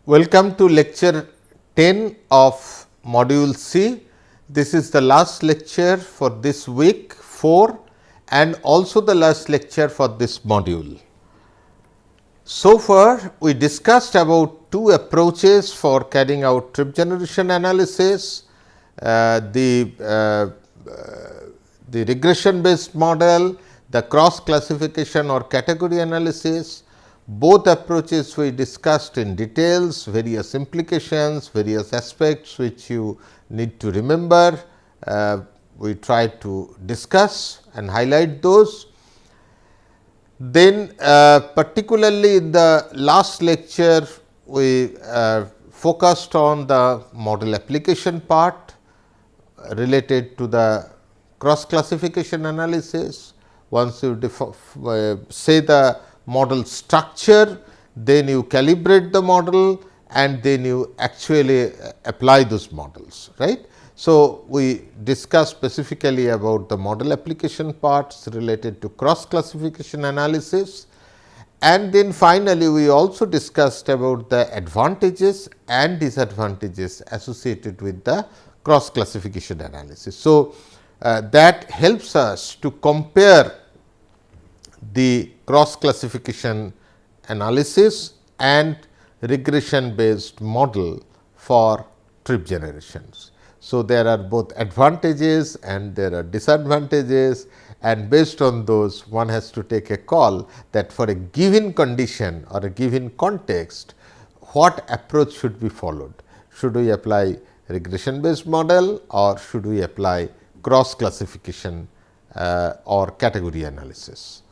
Welcome to lecture 10 of module C. This is the last lecture for this week 4 and also the last lecture for this module. So far we discussed about two approaches for carrying out trip generation analysis, the regression based model, the cross classification or category analysis. Both approaches we discussed in details, various implications, various aspects which you need to remember. We tried to discuss and highlight those. Then particularly in the last lecture, we focused on the model application part related to the cross classification analysis. Once you say the model structure, then you calibrate the model and then you actually apply those models, right. So, we discussed specifically about the model application parts related to cross classification analysis, and then finally, we also discussed about the advantages and disadvantages associated with the cross classification analysis. So, that helps us to compare the cross classification analysis and regression based model for trip generations. So, there are both advantages and there are disadvantages, and based on those one has to take a call that for a given condition or a given context, what approach should be followed. Should we apply regression based model or should we apply cross classification or category analysis.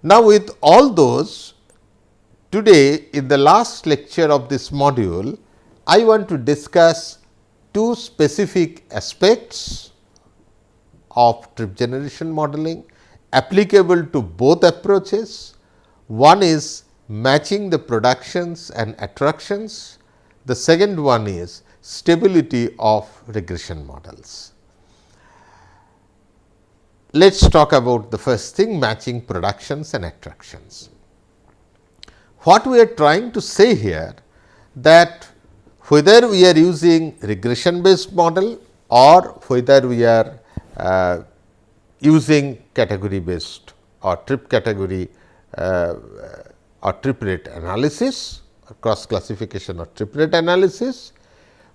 Now, with all those, today in the last lecture of this module, I want to discuss two specific aspects of trip generation modeling applicable to both approaches. One is matching the productions and attractions. The second one is stability of regression models. Let us talk about the first thing, matching productions and attractions. What we are trying to say here, that whether we are using regression based model or whether we are using category based or trip category or trip rate analysis or cross classification or trip rate analysis,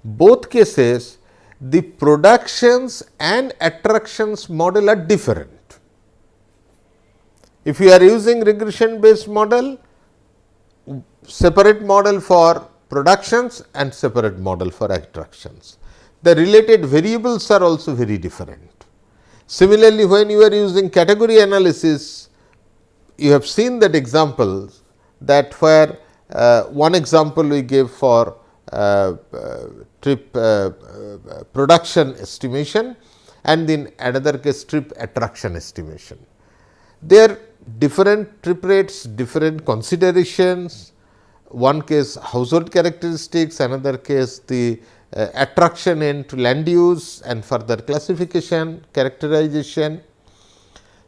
both cases the productions and attractions model are different. If you are using regression based model, separate model for productions and separate model for attractions. The related variables are also very different. Similarly, when you are using category analysis, you have seen that example, that where one example we gave for trip production estimation and in another case trip attraction estimation. There are different trip rates, different considerations, one case household characteristics, another case the attraction into land use and further classification, characterization.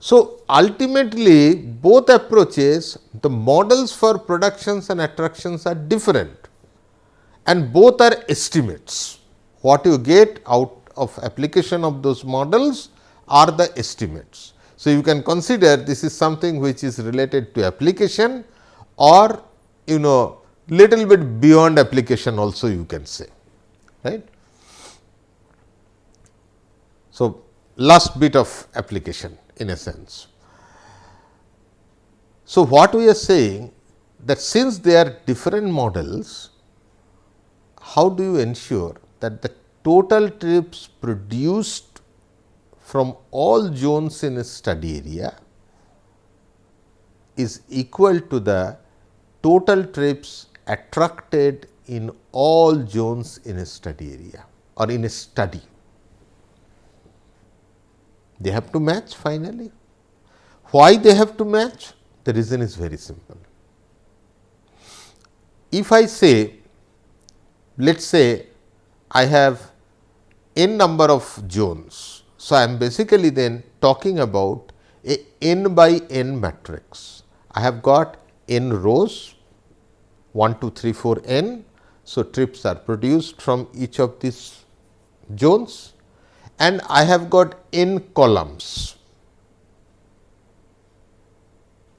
So, ultimately both approaches, the models for productions and attractions are different and both are estimates. What you get out of application of those models are the estimates. So, you can consider this is something which is related to application or little bit beyond application also you can say, right. So, last bit of application in a sense. So, what we are saying that since they are different models, how do you ensure that the total trips produced from all zones in a study area is equal to the total trips attracted in all zones in a study area or in a study? They have to match finally. Why they have to match? The reason is very simple. If I say, let us say I have n number of zones. So, I am basically then talking about a n by n matrix. I have got n rows 1, 2, 3, 4 n So, trips are produced from each of these zones and I have got n columns.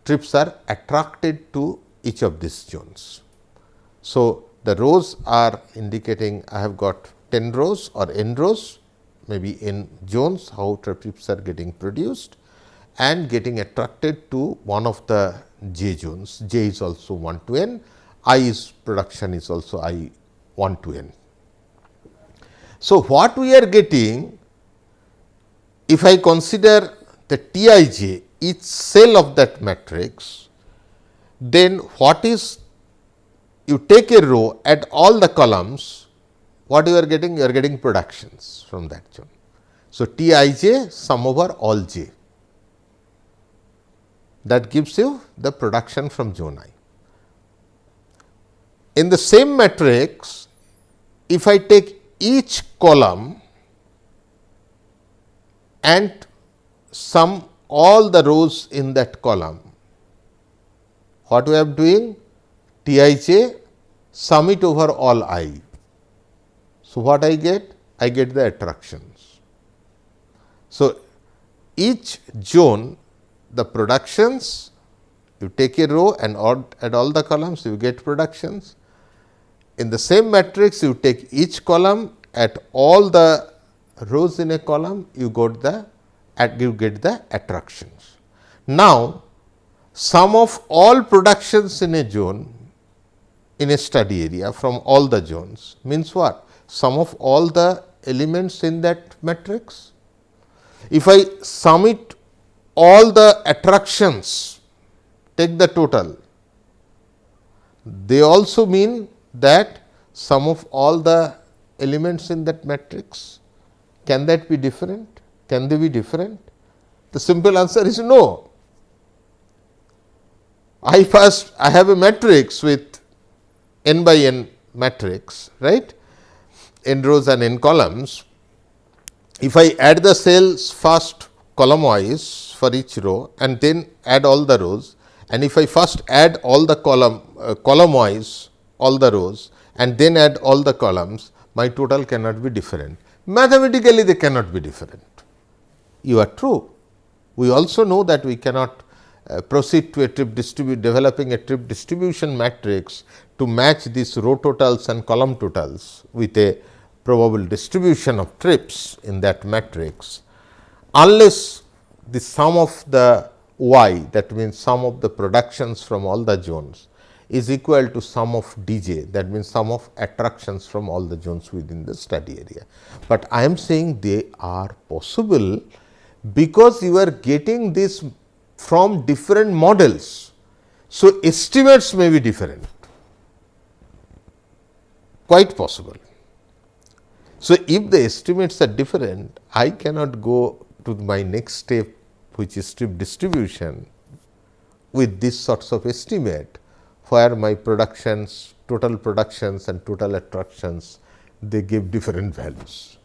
Trips are attracted to each of these zones. So, the rows are indicating I have got 10 rows or n rows, maybe n zones how trips are getting produced and getting attracted to one of the j zones. J is also 1 to n, I is production is also I 1 to n. So, what we are getting, if I consider the Tij, each cell of that matrix, then what is, you take a row, add all the columns, what you are getting? You are getting productions from that zone. So, Tij sum over all j, that gives you the production from zone I. In the same matrix, if I take each column and sum all the rows in that column, what we are doing? Tij sum it over all I. So, what I get? I get the attractions. So, each zone, the productions, you take a row and add all the columns, you get productions. In the same matrix, you take each column, add all the rows in a column, you get the attractions. Now, sum of all productions in a zone, in a study area from all the zones means what? Sum of all the elements in that matrix. If I sum it all the attractions, take the total, they also mean that sum of all the elements in that matrix. Can that be different? Can they be different? The simple answer is no. I have a matrix with n by n matrix, right, n rows and n columns. If I add the cells first column wise for each row and then add all the rows, and if I first add all the column wise all the rows and then add all the columns, my total cannot be different. Mathematically, they cannot be different. You are true. We also know that we cannot proceed to a developing a trip distribution matrix to match these row totals and column totals with a probable distribution of trips in that matrix, unless the sum of the y, that means sum of the productions from all the zones, is equal to sum of dj, that means sum of attractions from all the zones within the study area. But I am saying they are possible because you are getting this from different models. So, estimates may be different, quite possible. So, if the estimates are different, I cannot go to my next step, which is trip distribution, with these sorts of estimate, where my productions, total productions and total attractions, they give different values.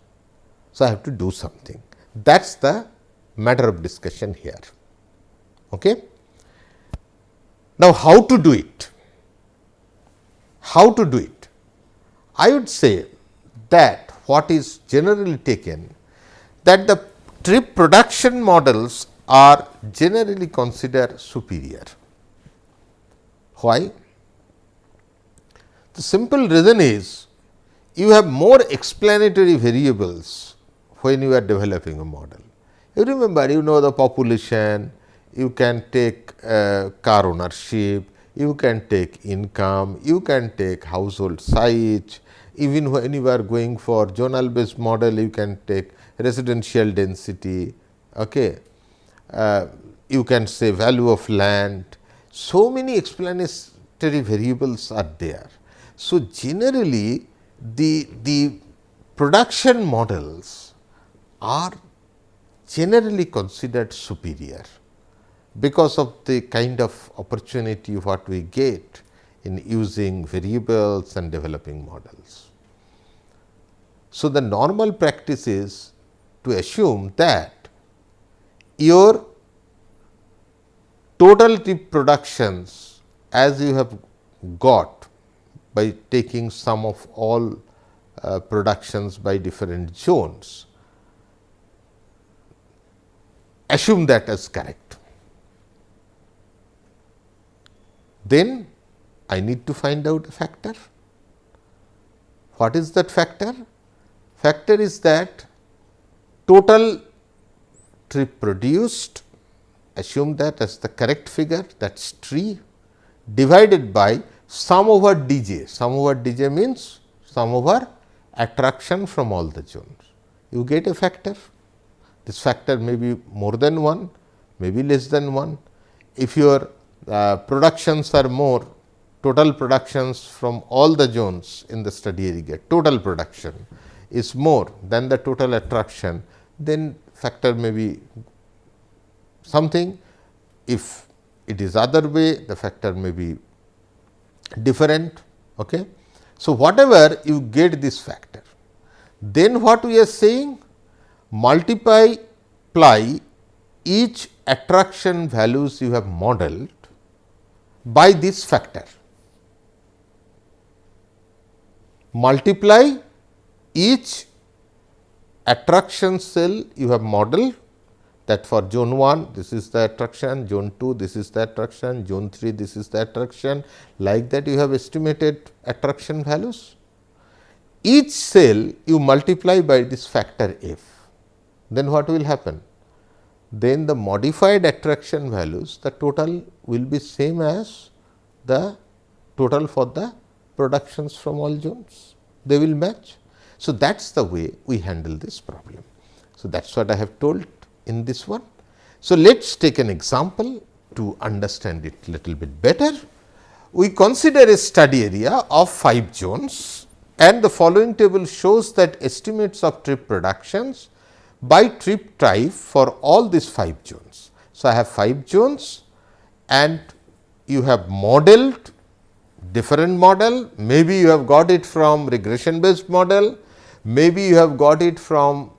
So, I have to do something. That is the matter of discussion here. Okay. Now, how to do it? How to do it? I would say that what is generally taken, that the trip production models are generally considered superior. Why? The simple reason is, you have more explanatory variables when you are developing a model. You remember, you know the population, you can take car ownership, you can take income, you can take household size, even when you are going for zonal based model, you can take residential density, okay. You can say value of land. So many explanatory variables are there. So, generally the production models are generally considered superior because of the kind of opportunity what we get in using variables and developing models. So, the normal practice is to assume that your total trip productions as you have got by taking sum of all productions by different zones. Assume that as correct. Then I need to find out a factor. What is that factor? Factor is that total trip produced, assume that as the correct figure, that is tree, divided by sum over dj. Sum over dj means sum over attraction from all the zones. You get a factor. This factor may be more than 1, may be less than 1. If your productions are more, total productions from all the zones in the study area, total production is more than the total attraction, then factor may be something. If it is other way, the factor may be different. Okay. So, whatever you get this factor, then what we are saying, multiply each attraction values you have modeled by this factor. Multiply each attraction cell you have modeled, that for zone 1 this is the attraction, zone 2 this is the attraction, zone 3 this is the attraction, like that you have estimated attraction values. Each cell you multiply by this factor f, then what will happen? Then the modified attraction values, the total will be same as the total for the productions from all zones, they will match. So, that is the way we handle this problem. So, that is what I have told in this one. So, let us take an example to understand it little bit better. We consider a study area of 5 zones, and the following table shows that estimates of trip productions by trip type for all these 5 zones. So, I have 5 zones and you have modeled different model, maybe you have got it from regression based model, maybe you have got it from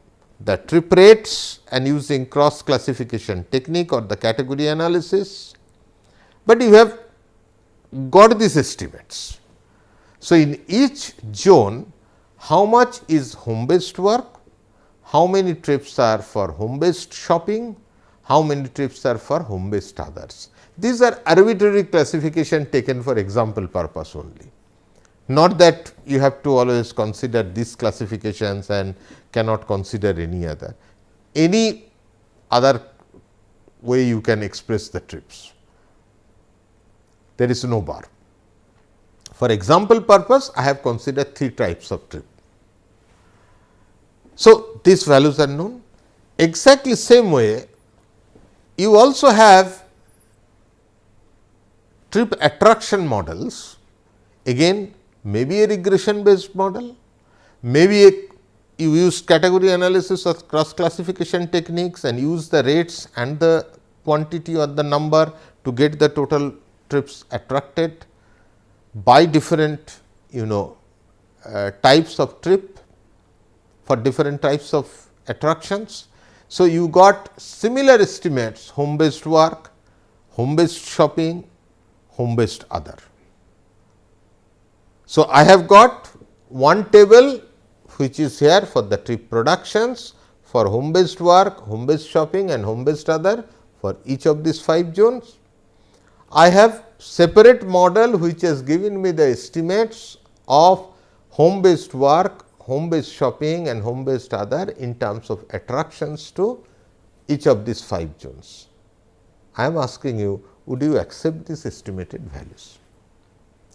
the trip rates and using cross classification technique or the category analysis, but you have got these estimates. So, in each zone, how much is home based work, how many trips are for home based shopping, how many trips are for home based others. These are arbitrary classification taken for example purpose only. Not that you have to always consider these classifications and cannot consider any other. Any other way you can express the trips, there is no bar. For example purpose, I have considered 3 types of trip. So, these values are known. Exactly same way, you also have trip attraction models, again maybe a regression based model, maybe you use category analysis or cross classification techniques and use the rates and the quantity or the number to get the total trips attracted by different types of trip for different types of attractions. So, you got similar estimates, home based work, home based shopping, home based other. So, I have got one table which is here for the trip productions for home based work, home based shopping and home based other for each of these 5 zones. I have separate model which has given me the estimates of home based work, home based shopping and home based other in terms of attractions to each of these 5 zones. I am asking you, would you accept these estimated values,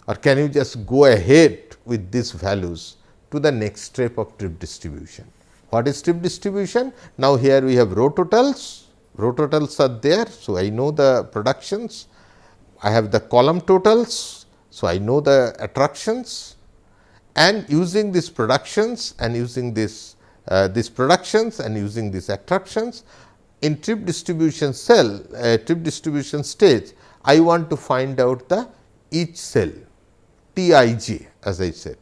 or can you just go ahead with these values to the next step of trip distribution? What is trip distribution? Now, here we have row totals are there. So, I know the productions, I have the column totals. So, I know the attractions, and using these productions and using these productions and using these attractions in trip distribution cell, trip distribution stage, I want to find out the each cell Tij as I said.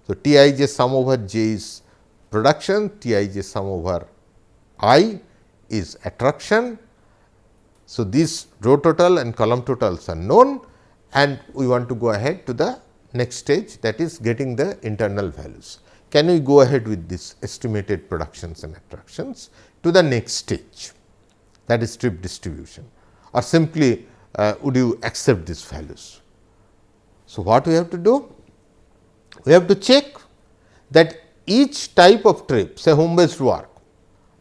So, Tij sum over j is production, Tij sum over I is attraction. So, these row total and column totals are known, and we want to go ahead to the next stage, that is getting the internal values. Can we go ahead with this estimated productions and attractions to the next stage, that is trip distribution, or simply would you accept these values? So, what we have to do? We have to check that each type of trip, say home based work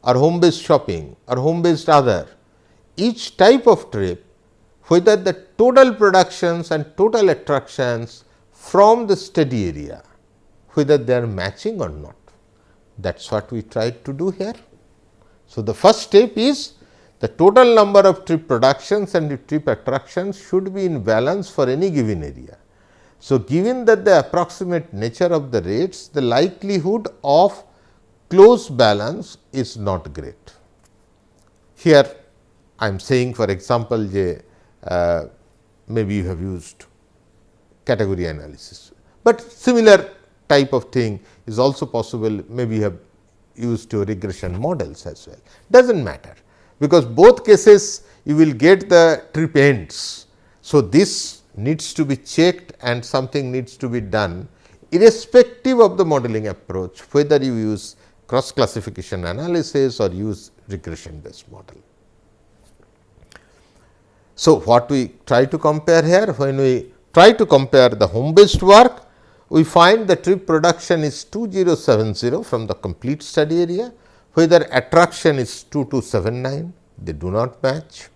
or home based shopping or home based other, each type of trip, whether the total productions and total attractions from the study area, whether they are matching or not. That is what we tried to do here. So, the first step is the total number of trip productions and the trip attractions should be in balance for any given area. So, given that the approximate nature of the rates, the likelihood of close balance is not great. Here I am saying, for example, maybe you have used category analysis, but similar type of thing is also possible. Maybe you have used your regression models as well, does not matter, because both cases you will get the trip ends. So, this needs to be checked and something needs to be done irrespective of the modeling approach, whether you use cross classification analysis or use regression based model. So, what we try to compare here, when we try to compare the home based work, we find the trip production is 2070 from the complete study area, whether attraction is 2279, they do not match.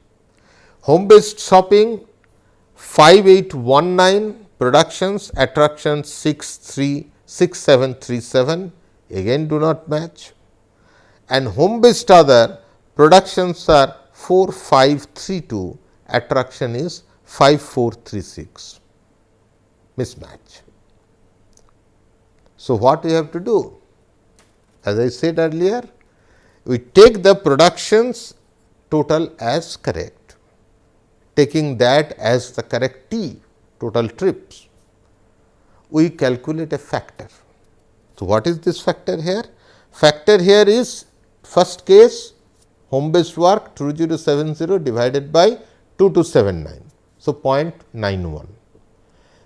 Home based shopping 5819, productions, attractions 6737, again do not match, and home based other productions are 4532, attraction is 5436, mismatch. So, what we have to do? As I said earlier, we take the productions total as correct, taking that as the correct T, total trips, we calculate a factor. So, what is this factor here? Factor here is first case home based work 2070 divided by 2279. So, 0.91.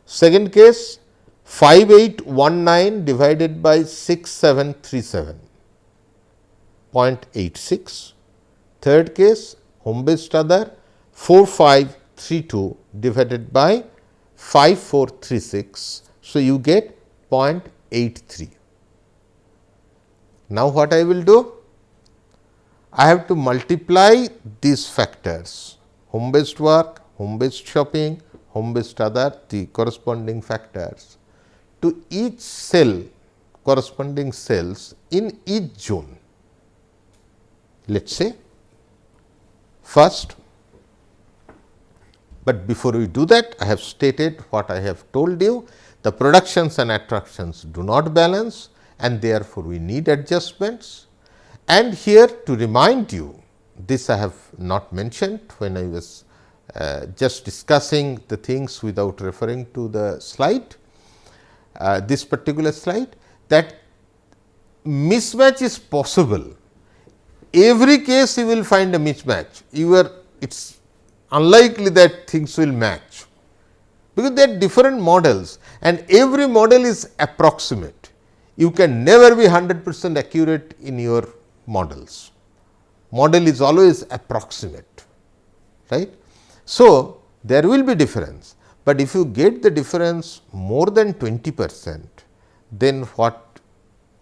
Second case 5819 divided by 6737, 0.86. Third case home based other 4532 divided by 5436. So, you get 0.83. Now, what I will do? I have to multiply these factors, home based work, home based shopping, home based other, the corresponding factors to each cell, corresponding cells in each zone. Let us say first, but before we do that, I have stated what I have told you, the productions and attractions do not balance and therefore, we need adjustments. And here to remind you, this I have not mentioned when I was just discussing the things without referring to the slide, this particular slide, that mismatch is possible. Every case you will find a mismatch, it is unlikely that things will match, because they are different models and every model is approximate. You can never be 100% accurate in your models. Model is always approximate, right. So, there will be difference, but if you get the difference more than 20%, then what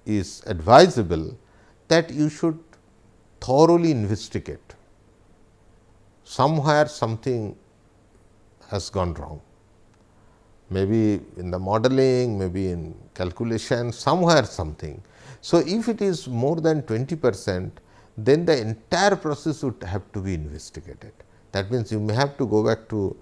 is advisable that you should thoroughly investigate. Somewhere something has gone wrong, maybe in the modeling, maybe in calculation, somewhere something. So, if it is more than 20%, then the entire process would have to be investigated. That means, you may have to go back to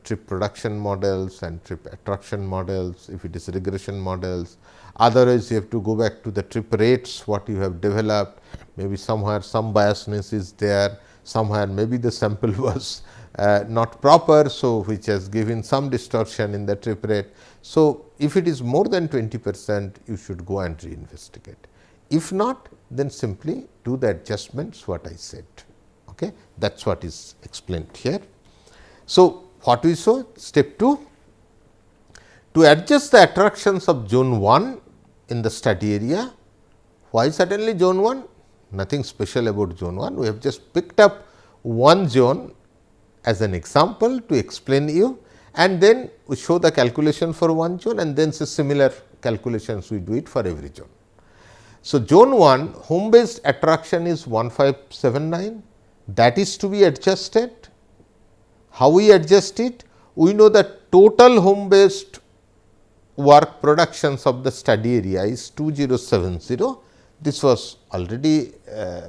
trip production models and trip attraction models, if it is regression models. Otherwise, you have to go back to the trip rates, what you have developed, maybe somewhere some biasness is there, somewhere maybe the sample was not proper. So, which has given some distortion in the trip rate. So, if it is more than 20%, you should go and reinvestigate. If not, then simply do the adjustments what I said. Okay? That is what is explained here. So, what we saw? Step 2, to adjust the attractions of zone 1 in the study area. Why suddenly zone 1? Nothing special about zone 1. We have just picked up one zone as an example to explain you, and then we show the calculation for one zone, and then similar calculations we do it for every zone. So, zone 1 home based attraction is 1579, that is to be adjusted. How we adjust it? We know that total home based work productions of the study area is 2070. This was already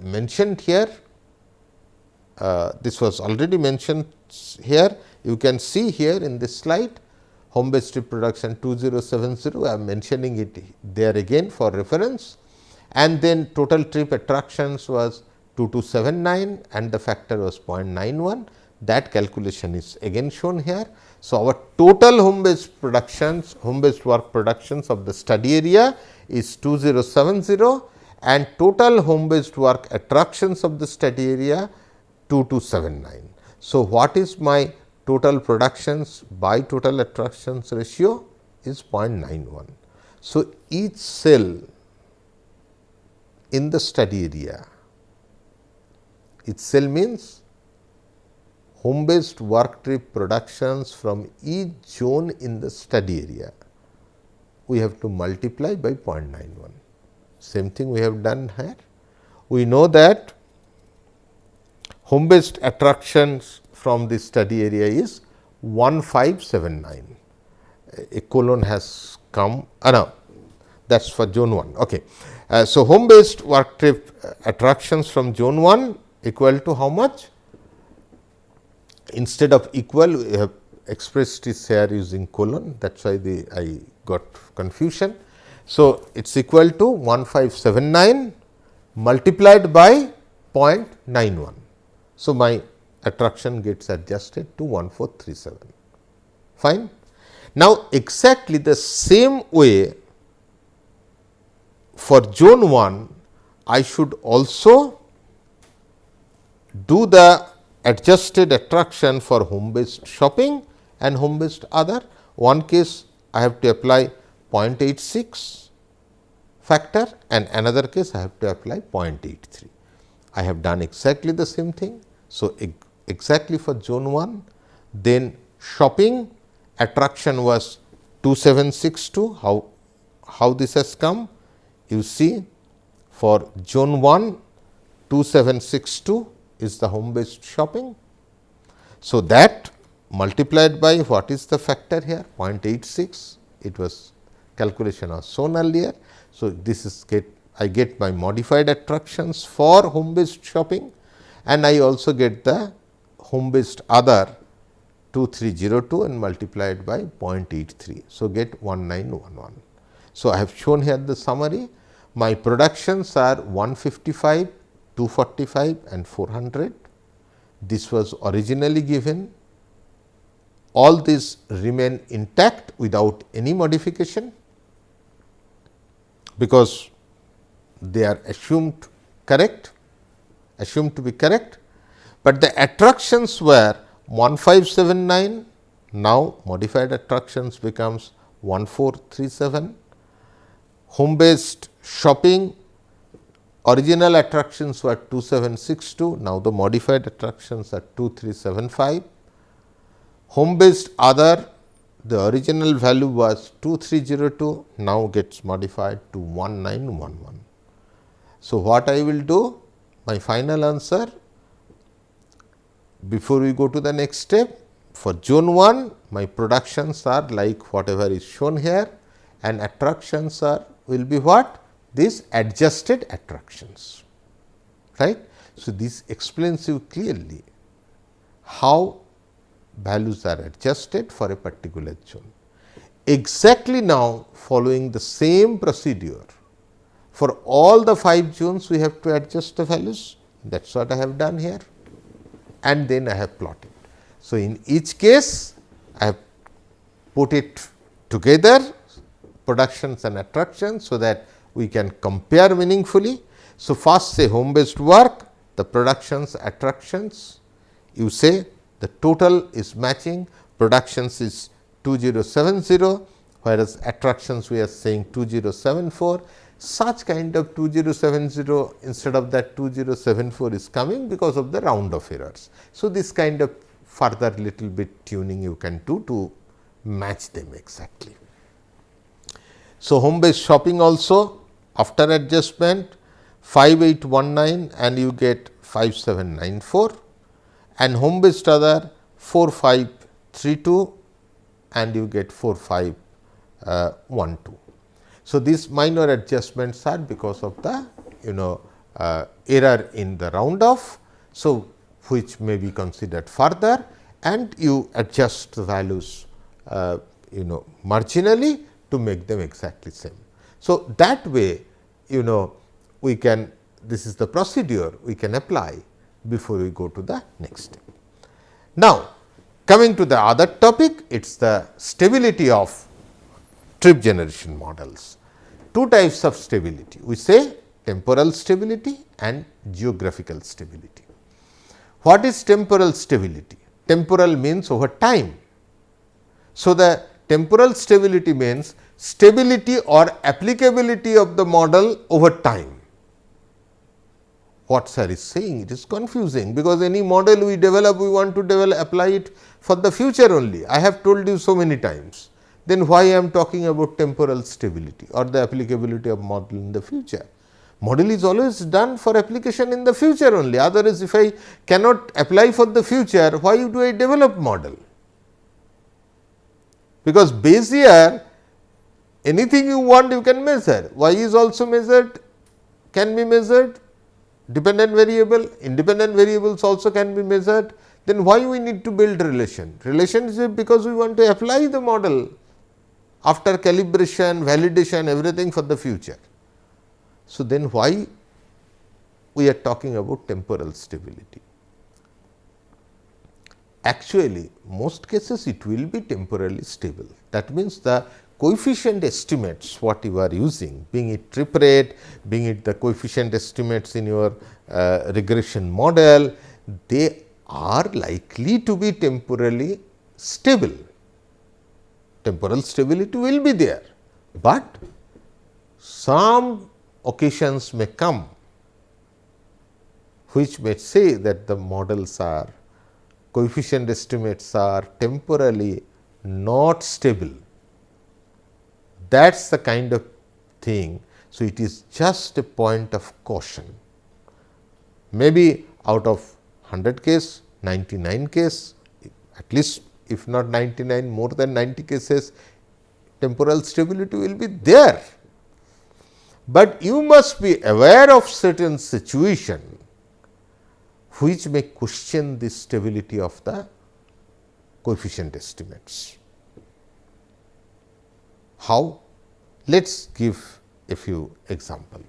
mentioned here. This was already mentioned here. You can see here in this slide home based trip production 2070. I am mentioning it there again for reference, and then total trip attractions was 2279 and the factor was 0.91. That calculation is again shown here. So, our total home based productions, home based work productions of the study area is 2070 and total home based work attractions of the study area 2279. So, what is my total productions by total attractions ratio is 0.91. So, each cell in the study area, each cell means home based work trip productions from each zone in the study area, we have to multiply by 0.91. Same thing we have done here. We know that home based attractions from the study area is 1579. A colon has come, no, that is for zone 1. Okay. So, home based work trip attractions from zone 1 equal to how much? Instead of equal, we have expressed this here using colon, that is why I got confusion. So, it is equal to 1579 multiplied by 0.91. So, my attraction gets adjusted to 1437. Fine. Now, exactly the same way for zone 1, I should also do the adjusted attraction for home based shopping and home based other. One case I have to apply 0.86 factor and another case I have to apply 0.83. I have done exactly the same thing. So, exactly for zone 1, then shopping attraction was 2762. How this has come? You see, for zone 1 2762 is the home based shopping. So, that multiplied by what is the factor here? 0.86. It was calculation was shown earlier. So, this is I get my modified attractions for home based shopping, and I also get the home based other 2302 and multiplied by 0.83. So, get 1911. So, I have shown here the summary. My productions are 155, 245 and 400. This was originally given. All these remain intact without any modification, because they are assumed correct, assumed to be correct, but the attractions were 1579, now modified attractions becomes 1437. Home based shopping, original attractions were 2762, now the modified attractions are 2375. Home based other, the original value was 2302, now gets modified to 1911. So, what I will do? My final answer, before we go to the next step, for zone 1, my productions are like whatever is shown here, and attractions are will be what? These adjusted attractions, right. So, this explains you clearly how values are adjusted for a particular zone. Exactly now, following the same procedure, for all the 5 zones we have to adjust the values, that is what I have done here, and then I have plotted. So, in each case I have put it together, productions and attractions, so that we can compare meaningfully. So, first say home based work, the productions, attractions, you say the total is matching, productions is 2070, whereas attractions we are saying 2074. Such kind of 2070 instead of that 2074 is coming because of the round of errors. So, this kind of further little bit tuning you can do to match them exactly. So, home based shopping also after adjustment 5819 and you get 5794, and home based other 4532 and you get 4512. So, these minor adjustments are because of the error in the round off. So, which may be considered further, and you adjust the values marginally to make them exactly same. So, that way we can, this is the procedure we can apply before we go to the next step. Now, coming to the other topic, it is the stability of trip generation models. Two types of stability, we say temporal stability and geographical stability. What is temporal stability? Temporal means over time. So, the temporal stability means stability or applicability of the model over time. What sir is saying, it is confusing, because any model we develop, we want to apply it for the future only. I have told you so many times. Then why I am talking about temporal stability or the applicability of model in the future? Model is always done for application in the future only. Otherwise, if I cannot apply for the future, why do I develop model? Because base year, anything you want you can measure. Y is also measured, can be measured, dependent variable, independent variables also can be measured. Then why we need to build relation? Relation is because we want to apply the model after calibration, validation, everything for the future. So, then why we are talking about temporal stability? Actually, most cases it will be temporally stable. That means, the coefficient estimates what you are using, being it trip rate, being it the coefficient estimates in your regression model, they are likely to be temporally stable. Temporal stability will be there, but some occasions may come which may say that the models are, coefficient estimates are temporally not stable. That is the kind of thing. So, it is just a point of caution. Maybe out of 100 case, 99 case, at least if not 99, more than 90 cases, temporal stability will be there. But you must be aware of certain situation which may question the stability of the coefficient estimates. How? Let us give a few examples.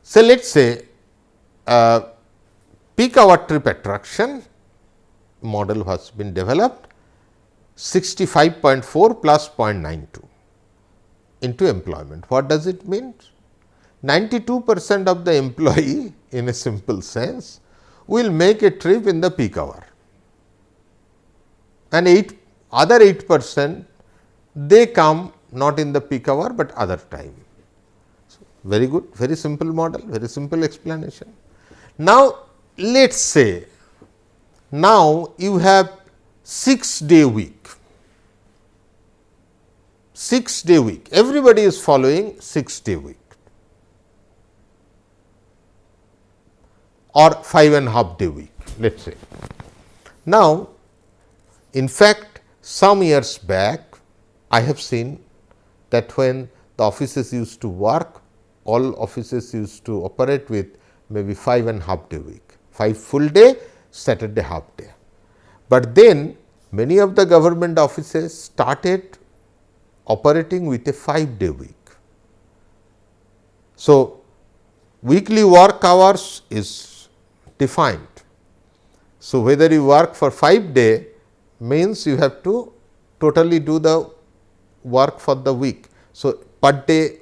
So, let us say peak hour trip attraction model has been developed 65.4 plus 0.92 into employment. What does it mean? 92% of the employee, in a simple sense, will make a trip in the peak hour, and other 8% they come not in the peak hour, but other time. So, very good, very simple model, very simple explanation. Now, let us say now you have 6-day week, 6-day week, everybody is following 6-day week or 5.5-day week, let us say. Now, in fact, some years back I have seen that when the offices used to work, all offices used to operate with maybe 5.5-day week, 5 full day, Saturday half day. But then many of the government offices started operating with a 5-day week. So, weekly work hours is defined. So, whether you work for 5 day means you have to totally do the work for the week. So, per day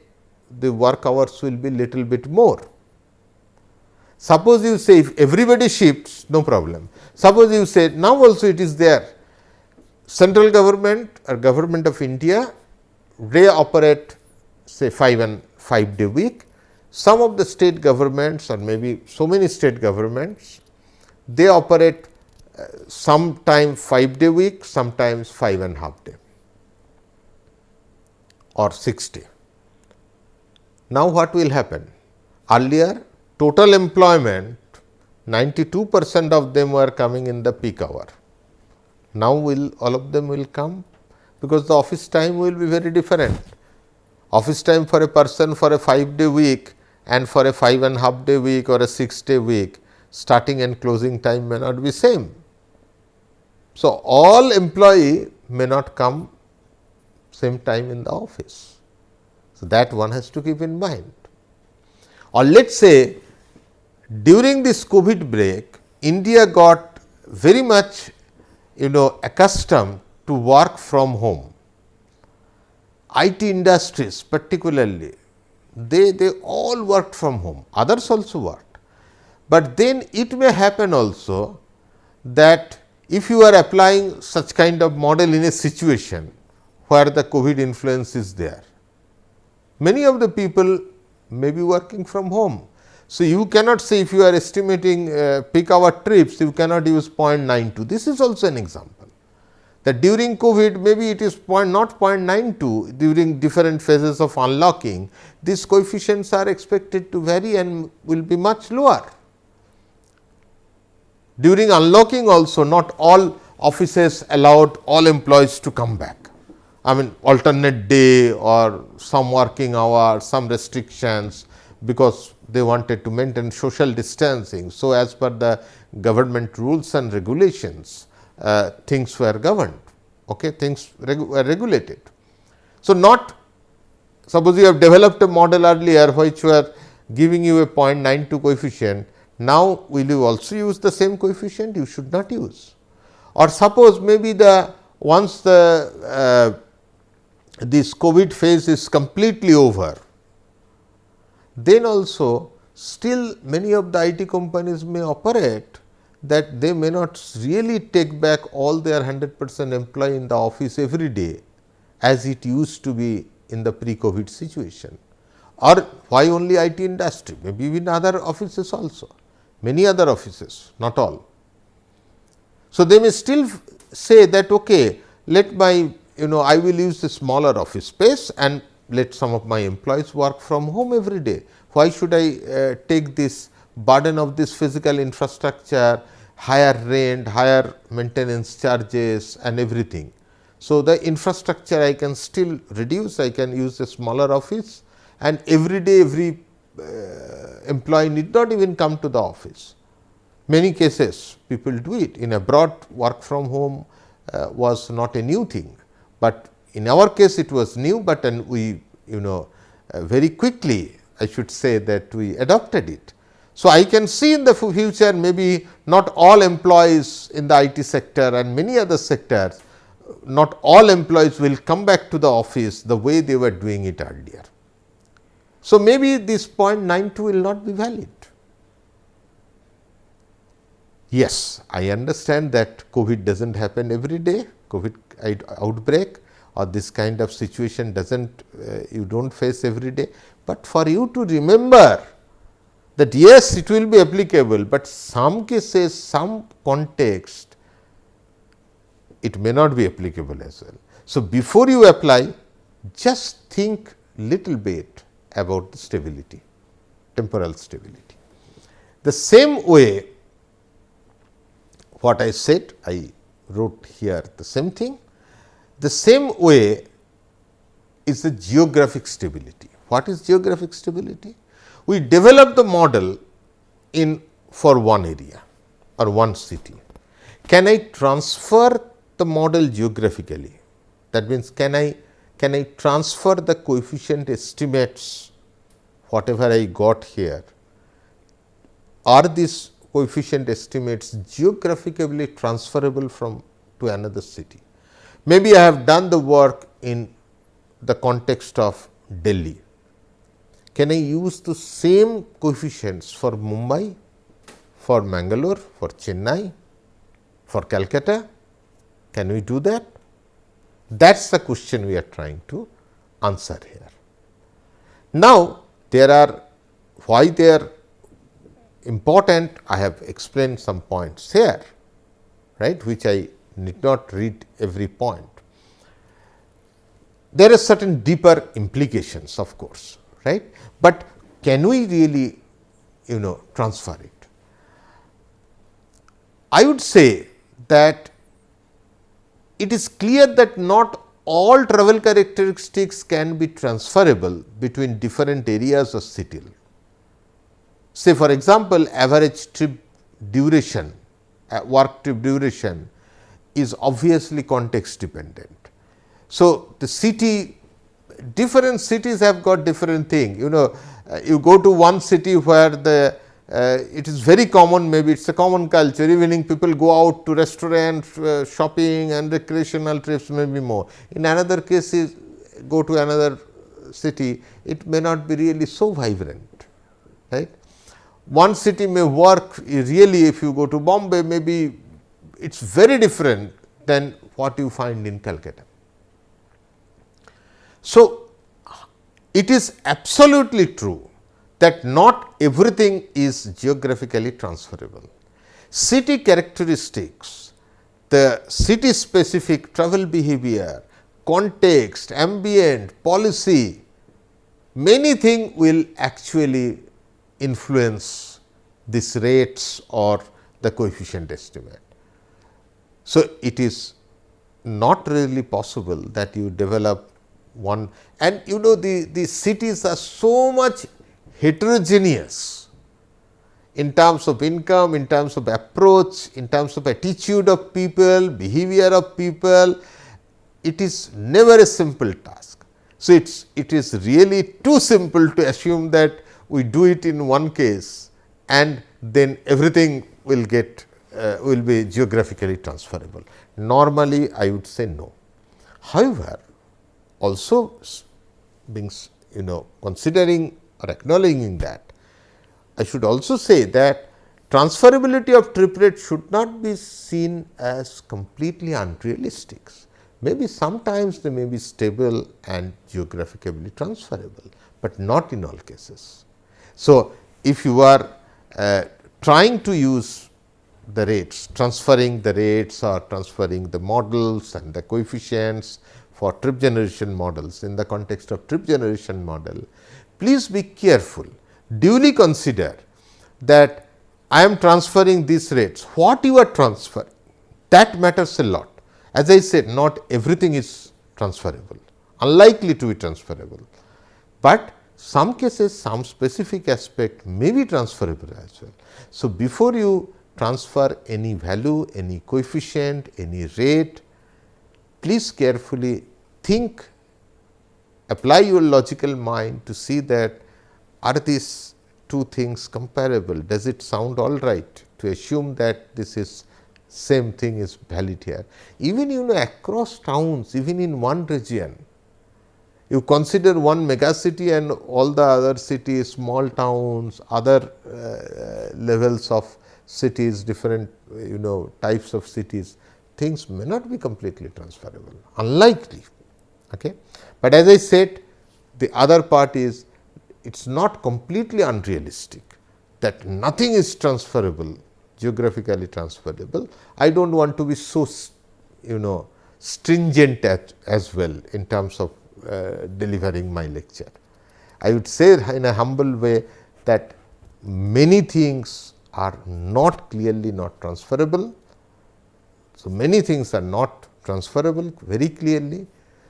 the work hours will be little bit more. Suppose you say if everybody shifts, no problem. Suppose you say now also it is there Central government or government of India, they operate say 5-day week. Some of the state governments or maybe so many state governments, they operate sometimes 5-day week, sometimes 5.5 day or 6 day. Now, what will happen? Earlier total employment 92% of them were coming in the peak hour. Now, all of them will come because the office time will be very different. Office time for a person for a 5-day week and for a 5.5 day week or a 6-day week, starting and closing time may not be same. So, all employee may not come same time in the office. So, that one has to keep in mind. Or let us say during this COVID break, India got very much accustomed to work from home. IT industries particularly, they all worked from home, others also worked. But then it may happen also that if you are applying such kind of model in a situation where the COVID influence is there, many of the people may be working from home. So, you cannot say if you are estimating peak hour trips, you cannot use 0.92. This is also an example that during COVID maybe it is not 0.92 during different phases of unlocking, these coefficients are expected to vary and will be much lower. During unlocking also not all offices allowed all employees to come back. I mean alternate day or some working hour, some restrictions, because they wanted to maintain social distancing. So, as per the government rules and regulations, things were governed, okay, things were regulated. So, not suppose you have developed a model earlier which were giving you a 0.92 coefficient, now will you also use the same coefficient? You should not use. Or suppose maybe once this COVID phase is completely over, then also still many of the IT companies may operate that they may not really take back all their 100% employee in the office every day as it used to be in the pre-COVID situation. Or why only IT industry, maybe even other offices also, many other offices, not all. So, they may still say that okay, let my I will use the smaller office space and let some of my employees work from home every day. Why should I take this burden of this physical infrastructure, higher rent, higher maintenance charges and everything. So, the infrastructure I can still reduce, I can use a smaller office and every day every employee need not even come to the office. Many cases people do it. In abroad, work from home was not a new thing, but in our case it was new, but and we very quickly I should say that we adopted it. So, I can see in the future maybe not all employees in the IT sector and many other sectors, not all employees will come back to the office the way they were doing it earlier. So, maybe this 0.92 will not be valid. Yes, I understand that COVID does not happen every day, COVID outbreak or this kind of situation does not you do not face every day, but for you to remember that yes, it will be applicable, but some cases, some context it may not be applicable as well. So, before you apply, just think little bit about the stability, temporal stability. The same way what I said, I wrote here the same thing. The same way is the geographic stability. What is geographic stability? We develop the model for one area or one city. Can I transfer the model geographically? That means, can I transfer the coefficient estimates whatever I got here? Are these coefficient estimates geographically transferable to another city? Maybe I have done the work in the context of Delhi. Can I use the same coefficients for Mumbai, for Mangalore, for Chennai, for Calcutta? Can we do that? That is the question we are trying to answer here. Now, there are why they are important, I have explained some points here, right, which I need not read every point. There are certain deeper implications, of course, right, but can we really transfer it? I would say that it is clear that not all travel characteristics can be transferable between different areas of city. Say for example, average trip duration, work trip duration is obviously context dependent. So, the city, different cities have got different thing. You go to one city where it is very common, maybe it is a common culture, evening people go out to restaurants, shopping and recreational trips, maybe more. In another case, go to another city, it may not be really so vibrant, right. One city may work really, if you go to Bombay, maybe it is very different than what you find in Calcutta. So, it is absolutely true that not everything is geographically transferable. City characteristics, the city specific travel behavior, context, ambient, policy, many things will actually influence these rates or the coefficient estimate. So, it is not really possible that you develop one, and the cities are so much heterogeneous in terms of income, in terms of approach, in terms of attitude of people, behavior of people. It is never a simple task. So, it is really too simple to assume that we do it in one case and then everything will get will be geographically transferable. Normally, I would say no. However, also being considering or acknowledging that, I should also say that transferability of trip rate should not be seen as completely unrealistic. Maybe sometimes they may be stable and geographically transferable, but not in all cases. So, if you are trying to use the rates, transferring the rates or transferring the models and the coefficients for trip generation models in the context of trip generation model, please be careful, duly consider that I am transferring these rates, what you are transferring, that matters a lot. As I said, not everything is transferable, unlikely to be transferable, but some cases, some specific aspect may be transferable as well. So, before you transfer any value, any coefficient, any rate, please carefully think, apply your logical mind to see that are these two things comparable, does it sound all right to assume that this is same thing is valid here. Even across towns, even in one region, you consider one mega city and all the other cities, small towns, other levels of cities, different types of cities, things may not be completely transferable, unlikely. Okay. But as I said, the other part is it is not completely unrealistic that nothing is transferable, geographically transferable. I do not want to be so stringent as well in terms of delivering my lecture. I would say in a humble way that many things are not clearly not transferable. So, many things are not transferable very clearly.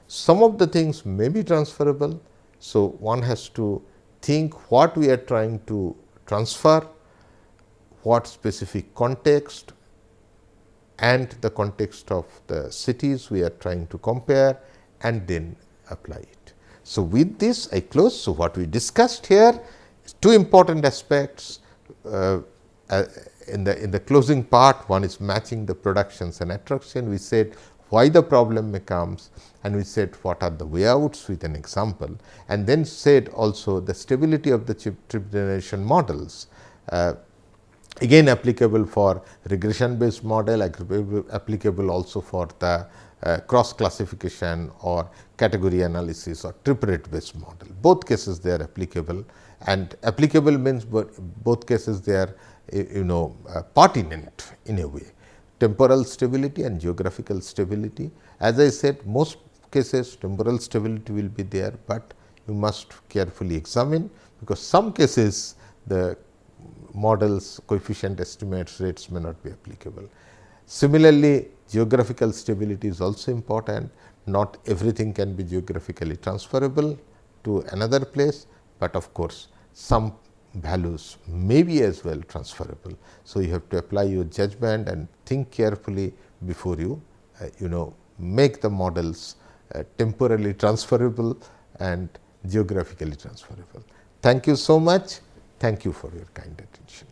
Some of the things may be transferable. So, one has to think what we are trying to transfer, what specific context and the context of the cities we are trying to compare, and then apply it. So, with this I close. So, what we discussed here is two important aspects in the closing part. One is matching the productions and attraction. We said why the problem may comes, and we said what are the way outs with an example, and then said also the stability of the trip generation models, again applicable for regression based model, applicable also for the cross classification or category analysis or triplet based model. Both cases they are applicable, and applicable means both cases they are pertinent in a way. Temporal stability and geographical stability. As I said, most cases temporal stability will be there, but you must carefully examine, because some cases the models, coefficient estimates, rates may not be applicable. Similarly, geographical stability is also important. Not everything can be geographically transferable to another place, but of course, some values may be as well transferable. So, you have to apply your judgment and think carefully before you make the models temporally transferable and geographically transferable. Thank you so much. Thank you for your kind attention.